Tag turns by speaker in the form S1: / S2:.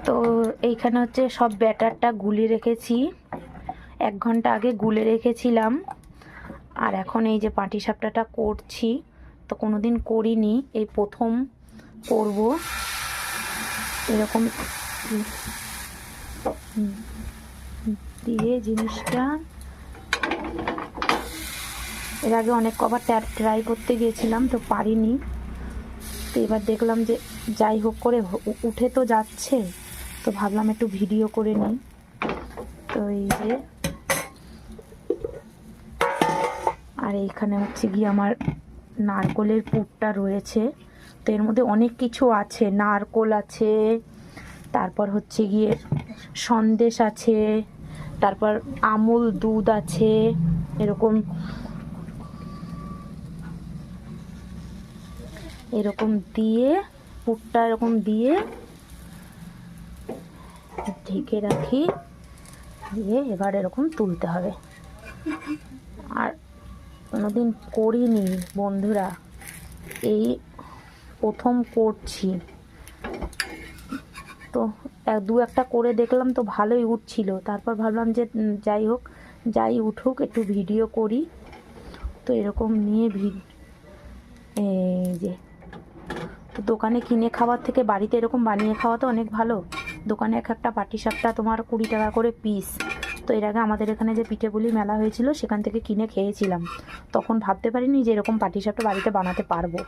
S1: তো এইখানে হচ্ছে সব ব্যাটারটা গুলে রেখেছি, 1 ঘন্টা আগে গুলে রেখেছিলাম। আর এখন এই যে পাটিসাপটাটা করছি, তো কোনোদিন করিনি, এই প্রথম করব এরকম দিয়ে জিনিসটা। এর আগে অনেক কবার ট্রাই করতে গিয়েছিলাম, তো পারিনি। তো এবার দেখলাম যে যাই হোক করে উঠে তো যাচ্ছে, তো ভাবলাম একটু ভিডিও করে নিই। তো এই যে, আর এইখানে হচ্ছে গিয়ে আমার নারকোলের পুরটা রয়েছে। তো এর মধ্যে অনেক কিছু আছে, নারকোল আছে, তারপর হচ্ছে গিয়ে সন্দেশ আছে, তারপর আমুল দুধ আছে, এরকম এরকম দিয়ে পুরটা এরকম দিয়ে ঢেকে রাখি, দিয়ে এবার এরকম তুলতে হবে। আর কোনোদিন করিনি বন্ধুরা, এই প্রথম করছি। তো দু একটা করে দেখলাম, তো ভালোই উঠছিল। তারপর ভাবলাম যে যাই হোক, যাই উঠুক একটু ভিডিও করি। তো এরকম নিয়ে এই যে, তো দোকানে কিনে খাওয়ার থেকে বাড়িতে এরকম বানিয়ে খাওয়া তো অনেক ভালো। দোকানে এক একটা পাটিসাপটা তোমার 20 টাকা করে পিস। তো এর আগে আমাদের এখানে যে পিঠেপুলি মেলা হয়েছিল, সেখান থেকে কিনে খেয়েছিলাম। তখন ভাবতে পারিনি যে এরকম পাটিসাপটা বাড়িতে বানাতে পারবো।